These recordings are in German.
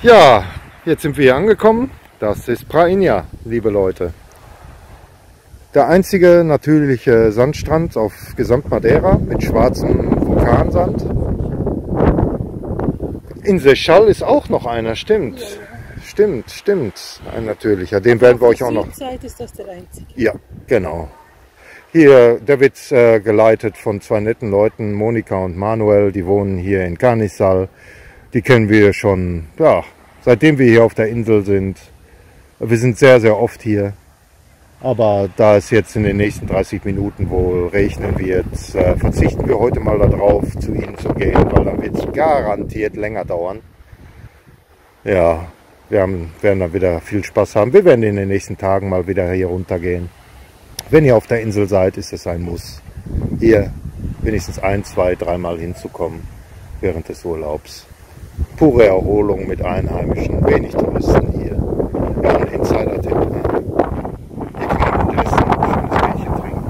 Ja, jetzt sind wir hier angekommen. Das ist Prainha, liebe Leute. Der einzige natürliche Sandstrand auf Gesamt Madeira mit schwarzem Vulkansand. In Seixal ist auch noch einer, stimmt. Stimmt. Ein natürlicher. Den werden wir euch auch noch... Auf der Südseite ist das der einzige. Ja, genau. Hier, der wird geleitet von zwei netten Leuten, Monika und Manuel. Die wohnen hier in Canizal. Die kennen wir schon, ja, seitdem wir hier auf der Insel sind. Wir sind sehr, sehr oft hier. Aber da es jetzt in den nächsten 30 Minuten wohl regnen wird, verzichten wir heute mal darauf, zu ihnen zu gehen, weil dann wird es garantiert länger dauern. Ja, werden dann wieder viel Spaß haben. Wir werden in den nächsten Tagen mal wieder hier runtergehen. Wenn ihr auf der Insel seid, ist es ein Muss, hier wenigstens 1, 2, 3 Mal hinzukommen während des Urlaubs. Pure Erholung mit Einheimischen, wenig Touristen hier. Ja, ein Insider-Tipp. Hier kann man gut essen, ein schönes Bierchen trinken.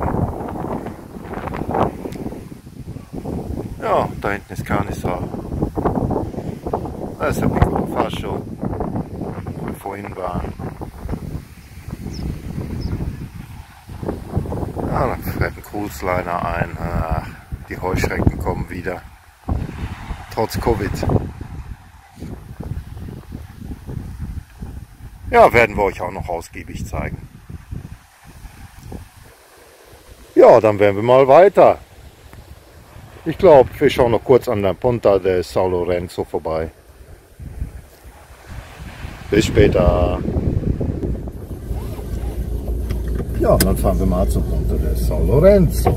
Ja, da hinten ist Canizal. Da ist der Piccolo Fascio, wo wir vorhin waren. Ja, dann fährt ein Cruise Liner ein. Ach, die Heuschrecken kommen wieder. Trotz Covid. Ja, werden wir euch auch noch ausgiebig zeigen. Ja, dann werden wir mal weiter. Ich glaube, wir schauen noch kurz an der Ponta de São Lourenço vorbei. Bis später. Ja, dann fahren wir mal zur Ponta de São Lourenço.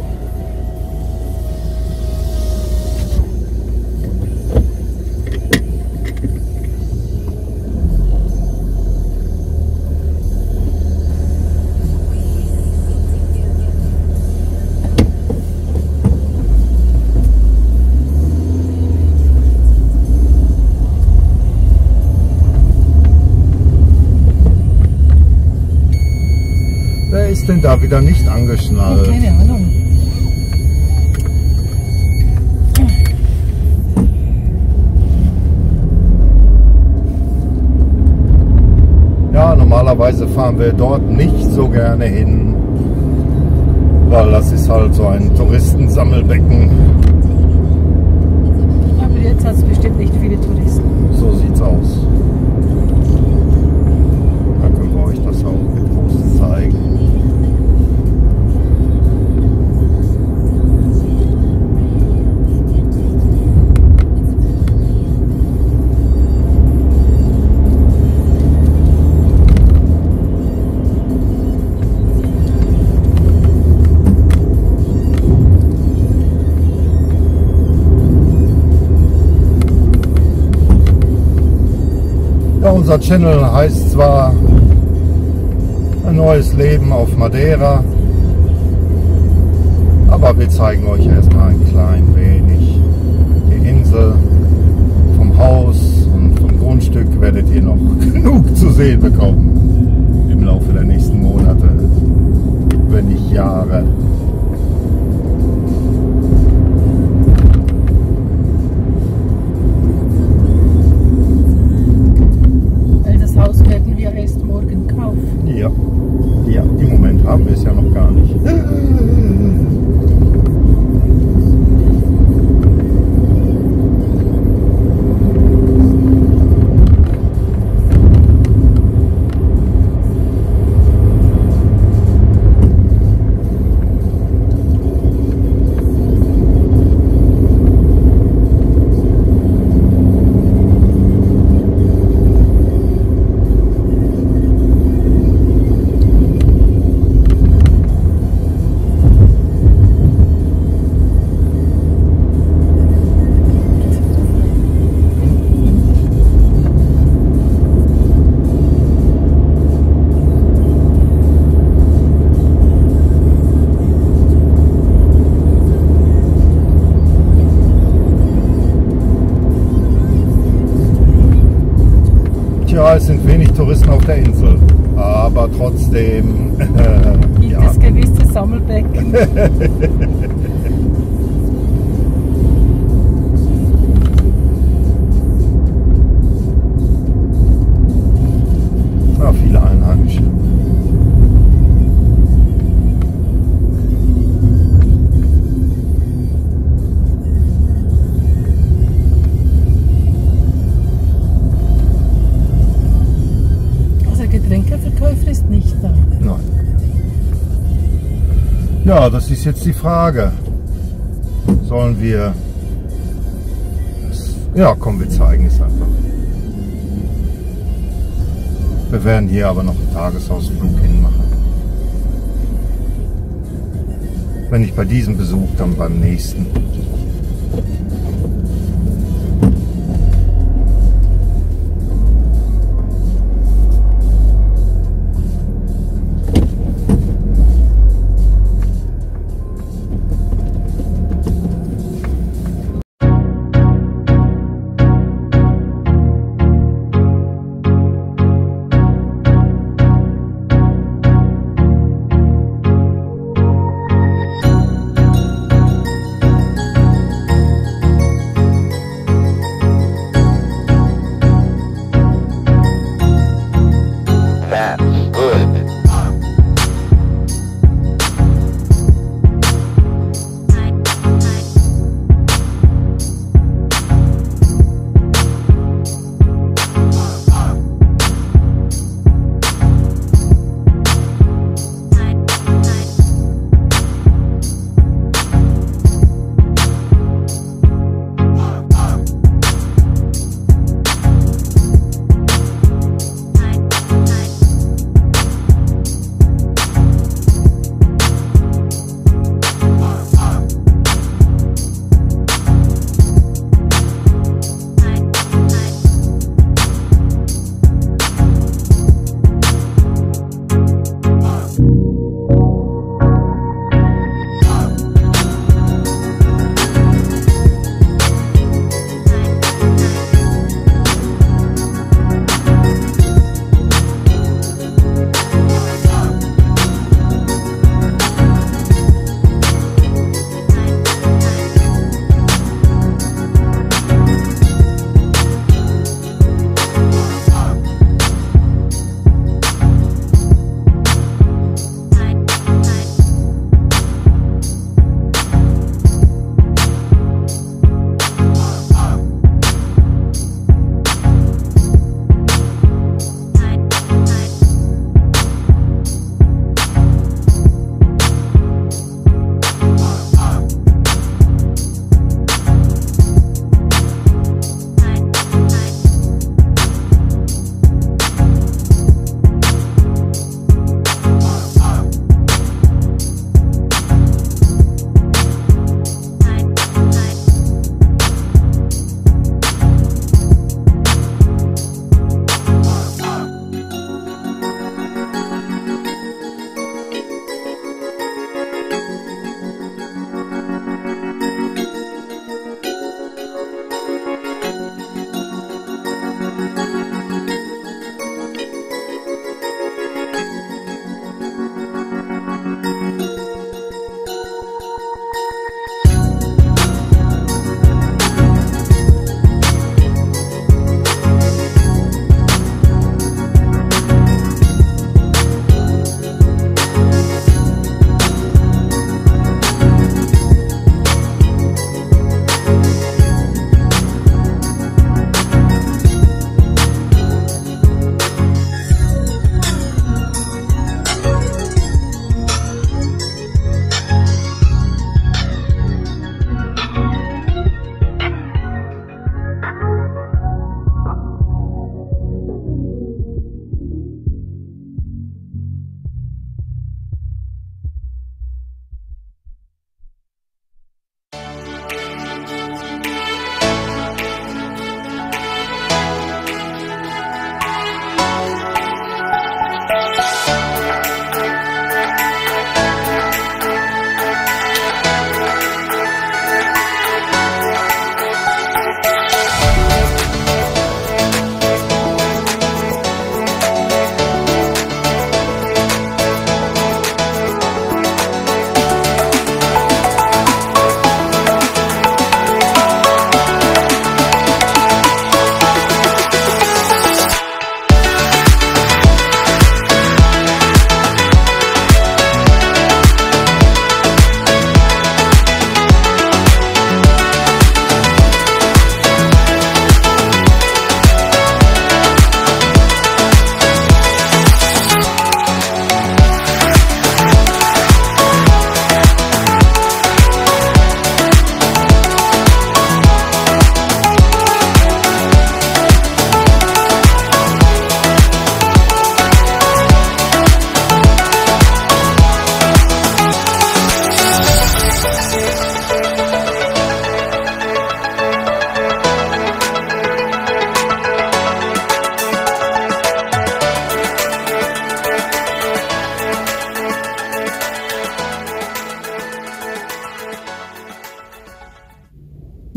Wer ist denn da wieder nicht angeschnallt? Keine Ahnung. Ja, normalerweise fahren wir dort nicht so gerne hin, weil das ist halt so ein Touristensammelbecken. Aber jetzt hat es bestimmt nicht viele Touristen. So sieht's aus. Da können wir euch das auch getrost zeigen. Ja, unser Channel heißt zwar ein neues Leben auf Madeira, aber wir zeigen euch erstmal ein klein wenig die Insel. Vom Haus und vom Grundstück werdet ihr noch genug zu sehen bekommen im Laufe der nächsten Monate, wenn nicht Jahre. Erst morgen kaufen. Ja, im Moment haben wir es ja noch gar nicht. Tja, es sind wenig Touristen auf der Insel, aber trotzdem gibt es gewisse Sammelbecken. ist nicht da. Nein. Ja, das ist jetzt die Frage. Sollen wir... Ja, komm, wir zeigen es einfach. Wir werden hier aber noch einen Tagesausflug hinmachen. Wenn nicht bei diesem Besuch, dann beim nächsten.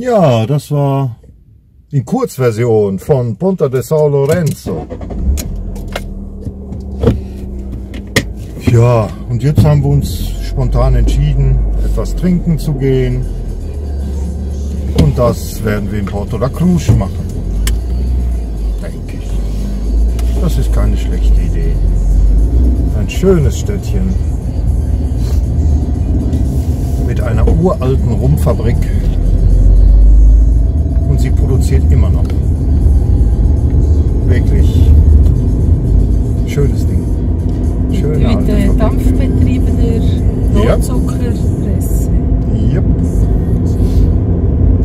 Ja, das war die Kurzversion von Punta de São Lorenzo. Ja, und jetzt haben wir uns spontan entschieden, etwas trinken zu gehen. Und das werden wir in Porto da Cruz machen. Denke ich. Das ist keine schlechte Idee. Ein schönes Städtchen mit einer uralten Rumfabrik. Und sie produziert immer noch. Wirklich schönes Ding. Schöne alte Mit Fabrik. dampfbetriebener Rohrzuckerpresse. Yep.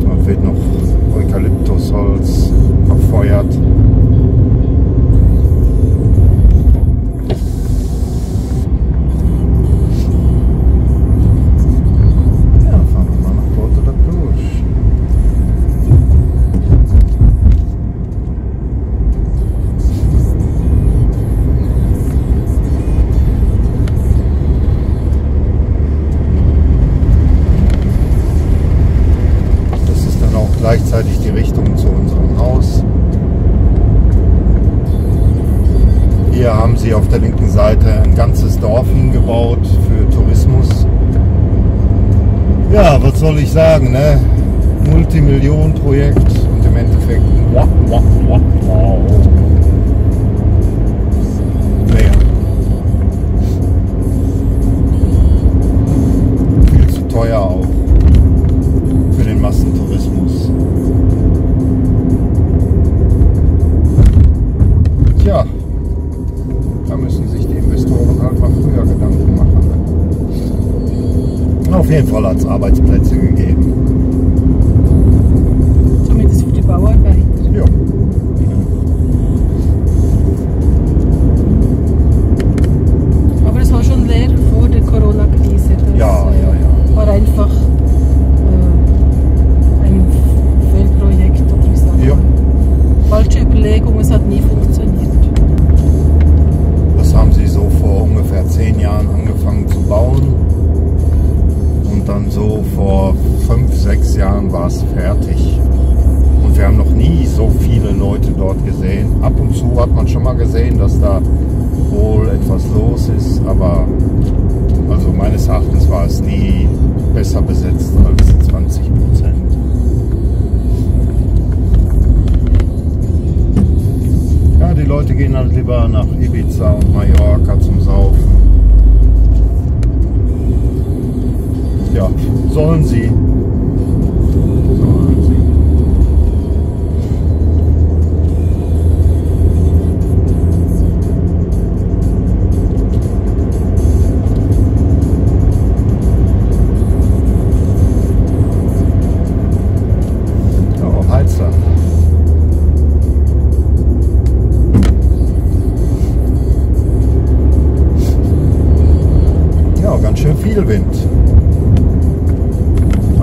Da wird noch Eukalyptusholz verfeuert. Ja, fahren wir mal nach Porto da Cruz. Gleichzeitig die Richtung zu unserem Haus. Hier haben sie auf der linken Seite ein ganzes Dorf hingebaut für Tourismus. Ja, was soll ich sagen, ne? Multimillionen-Projekt und im Endeffekt wow. Naja. Viel zu teuer auch für den Massentourismus. Tja, da müssen sich die Investoren halt mal früher Gedanken machen. Ne? Auf jeden Fall hat es Arbeitsplätze gegeben. Zumindest für die Bauarbeiter. Ja. Aber es war schon leer vor der Corona-Krise. Das Ja. war einfach ein Fehlprojekt, oder wie sagt man? Ja. Falsche Überlegung, es hat nie funktioniert. Das haben sie so vor ungefähr 10 Jahren angefangen zu bauen. Und dann so vor 5, 6 Jahren war es fertig. Und wir haben noch nie so viele Leute dort gesehen. Ab und zu hat man schon mal gesehen, dass da wohl etwas los ist. Aber also meines Erachtens war es nie besser besetzt als 20%. Ja, die Leute gehen halt lieber nach Ibiza und Mallorca zum Saufen. Ja, sollen sie. Sollen sie. Ja, Heizer. Ja, ganz schön viel Wind.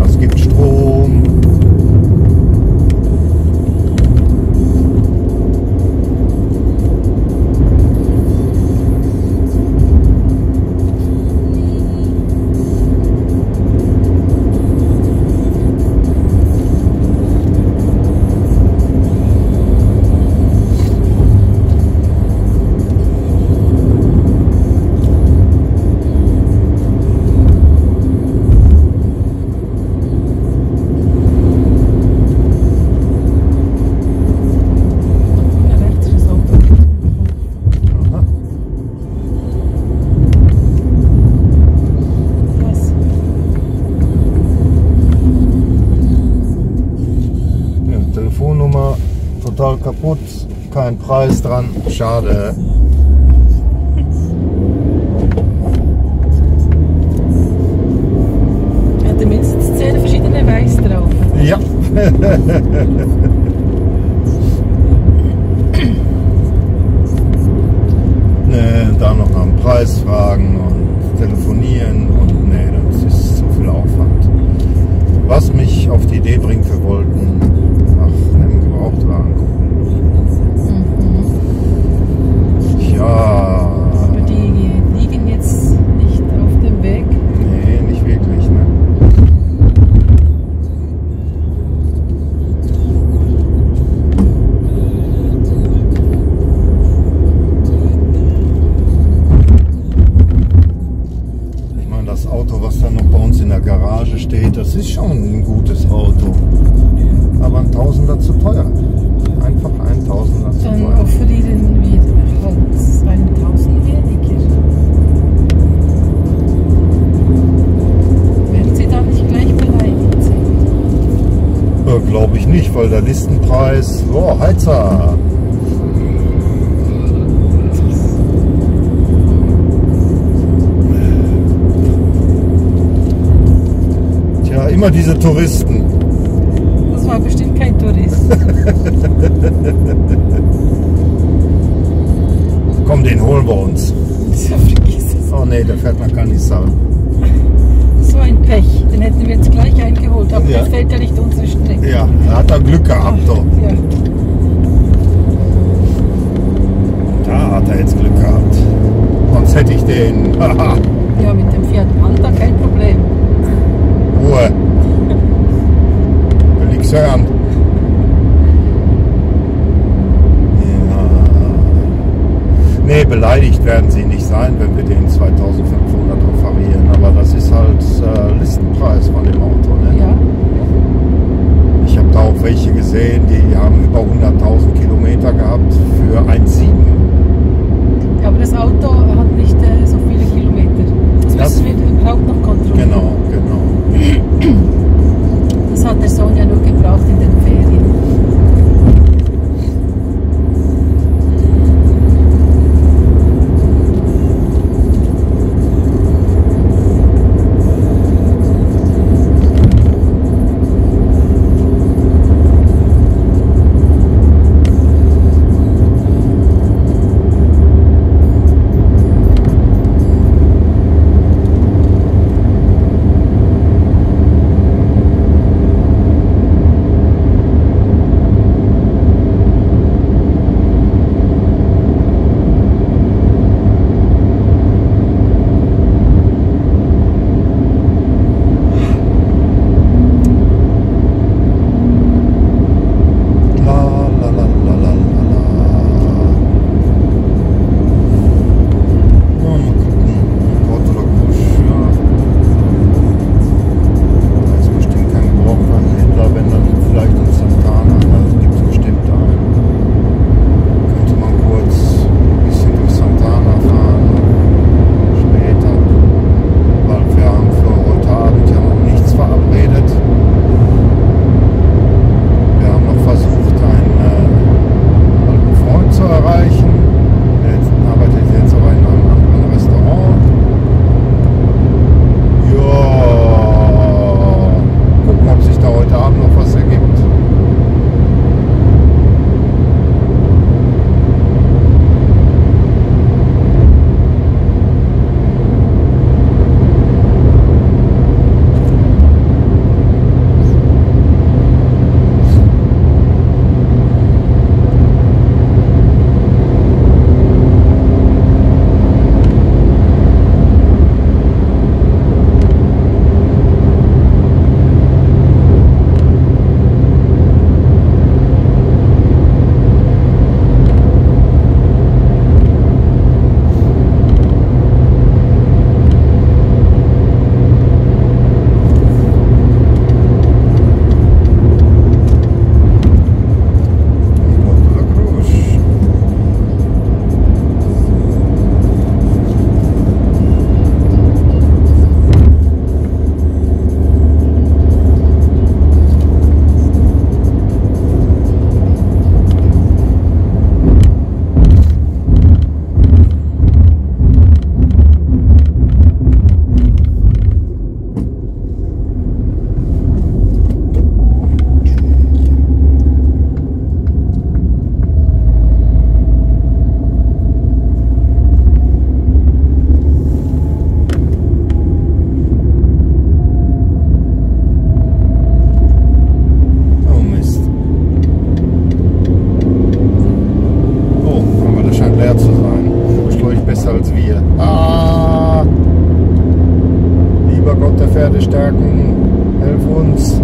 Es gibt Strom. Telefonnummer total kaputt, kein Preis dran, schade. Hatte mindestens 10 verschiedene Weiß drauf. Ja. Ne, da noch nach dem Preis fragen und telefonieren und ne, das ist so viel Aufwand. Was mich auf die Idee bringt, wir wollten nach einem Gebrauchtwagen gucken. Ja. Aber die liegen jetzt nicht auf dem Weg. Nee, nicht wirklich, ne? eigentlich nicht, weil der Listenpreis, oh, Heizer. Tja, immer diese Touristen. Das war bestimmt kein Tourist. Komm, den holen wir uns. Ja, vergiss es. Oh ne, der fährt nach Canizal. So ein Pech. Den hätten wir jetzt gleich eingeholt. Aber Ja. der fällt ja nicht unsere Strecke. Ja, da hat er Glück gehabt, doch. Ja. Da hat er jetzt Glück gehabt. Sonst hätte ich den. Haha, Ja, mit dem Fiat Panda kein Problem. Ruhe. Will nichts hören. Ja. Nee, beleidigt werden sie nicht sein, wenn wir den 2500 offerieren. Aber das ist halt Listenpreis von dem Auto. Ne? Ja. Ich habe da auch welche gesehen, die haben über 100.000 Kilometer gehabt für 1,7. Ja, aber das Auto hat nicht so viele Kilometer. Das Das- müssen wir überhaupt noch kontrollieren. Genau, genau. Das hat der Sohn ja nur gebraucht in den Ferien. La la la la la la la. Ja, mal gucken. Port oder Kusch, ja. Da ist bestimmt kein Gebrauchtwagenhändler, wenn dann vielleicht ein Santana. Also gibt es bestimmt einen. Könnte man kurz ein bisschen durch Santana fahren. Später. Weil wir haben für heute Abend ja noch nichts verabredet. Wir haben noch versucht, einen alten Freund zu erreichen. Der arbeitet jetzt aber in einem anderen Restaurant. Ja, gucken, ob sich da heute Abend noch was ergibt. Porto la Cruz. Oh Mist. Oh, aber das scheint leer zu sein. Beschleunigt besser als wir. Ah! Lieber Gott der Pferdestärken, helf uns.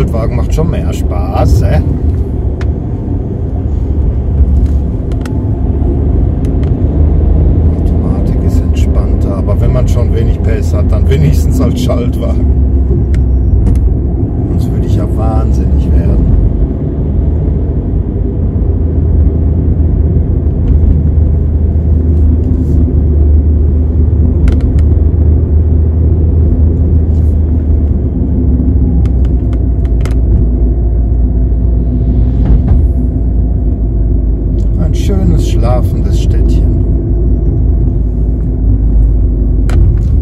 Goldwagen macht schon mehr Spaß, Automatik ist entspannter, aber wenn man schon wenig PS hat, dann wenigstens als Schaltwagen. Sonst würde ich ja wahnsinnig werden. Schlafendes Städtchen.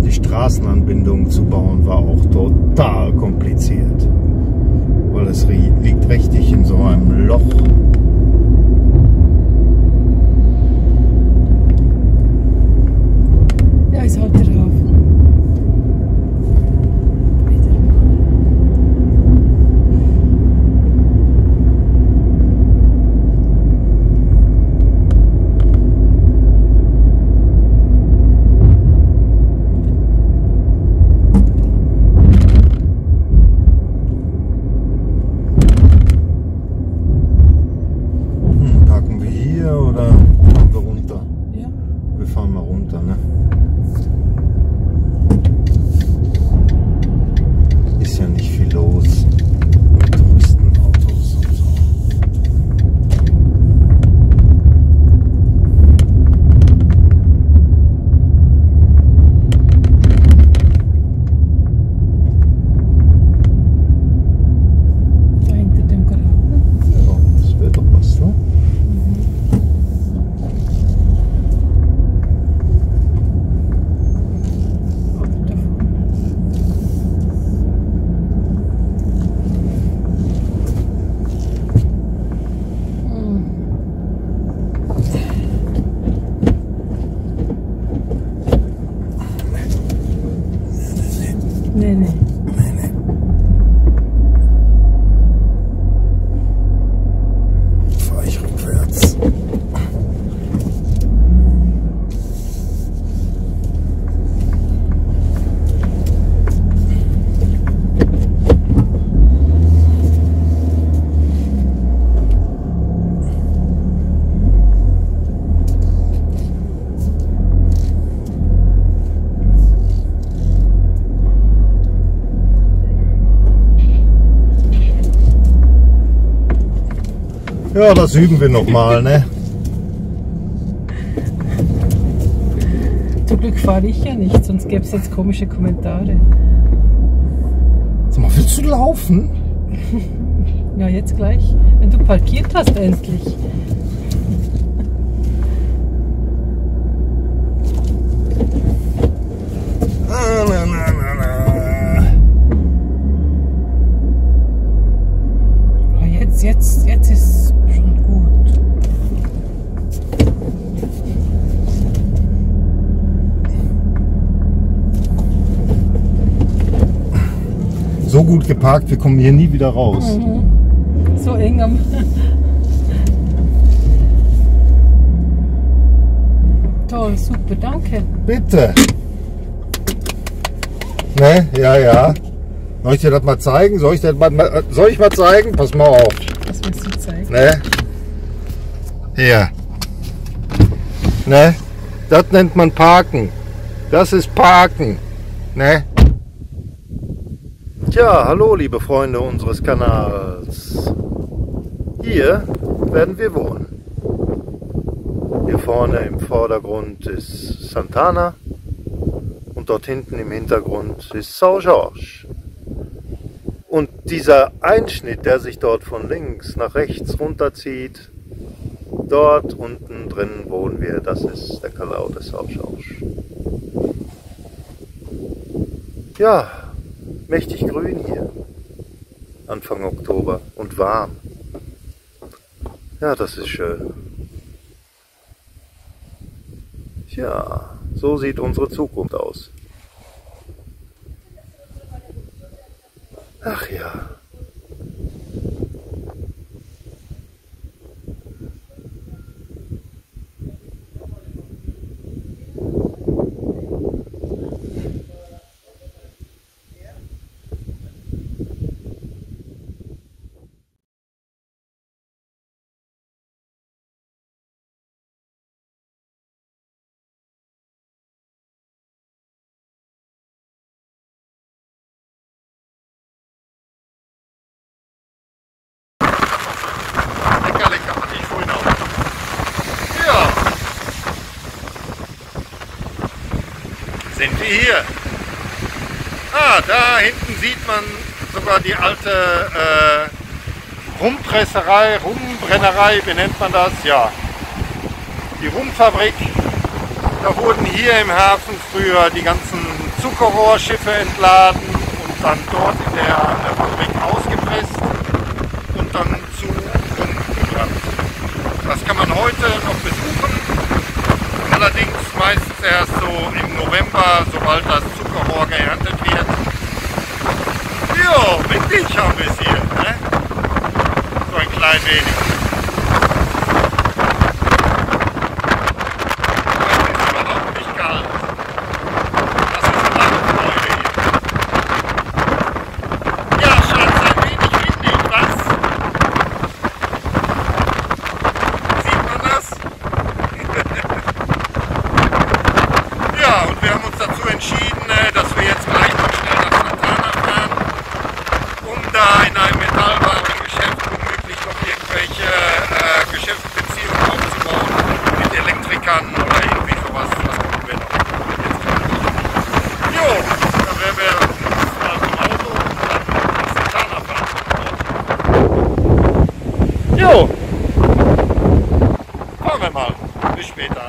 Die Straßenanbindung zu bauen war auch total kompliziert, weil es liegt richtig in so einem Loch. Ja, ist halt der Hafen. Oder fahren wir runter? Ja. Wir fahren mal runter, ne? Ist ja nicht viel los mit Touristenautos und so. Da hinter dem Graben. Ja, das wäre doch was, ne? Nee, nee. Fahre ich rückwärts. Ja, das üben wir nochmal, ne? Zum Glück fahre ich ja nicht, sonst gäbe es jetzt komische Kommentare. Sag mal, willst du laufen? Ja, jetzt gleich. Wenn du parkiert hast, endlich. Oh, jetzt ist schon gut. So gut geparkt, wir kommen hier nie wieder raus. So eng am... Toll, super, danke. Bitte. Ne? Ja, ja. Soll ich dir das mal zeigen? Soll ich mal zeigen? Pass mal auf. Was willst du zeigen? Ne? Hier. Ne? Das nennt man Parken. Das ist Parken. Ne? Tja, hallo liebe Freunde unseres Kanals. Hier werden wir wohnen. Hier vorne im Vordergrund ist Sant'Anna und dort hinten im Hintergrund ist São Jorge. Und dieser Einschnitt, der sich dort von links nach rechts runterzieht, dort unten drin wohnen wir, das ist der Callao de São Jorge. Ja, mächtig grün hier, Anfang Oktober und warm. Ja, das ist schön. Tja, so sieht unsere Zukunft aus. Ach ja. wie hier. Ah, da hinten sieht man sogar die alte Rumpresserei, Rumbrennerei, wie nennt man das? Ja, die Rumfabrik. Da wurden hier im Hafen früher die ganzen Zuckerrohrschiffe entladen und dann dort in der Fabrik ausgepresst und dann zu Rum gebracht. Das kann man heute noch besuchen, allerdings meistens erst so im November, sobald das Zuckerrohr geerntet wird. Jo, windig haben wir es hier, ne? So ein klein wenig. Oder irgendwie sowas, das gucken wir noch. Jo, dann wären wir mal zum Auto und dann Santana fahren. Jo, fahren wir mal. Bis später.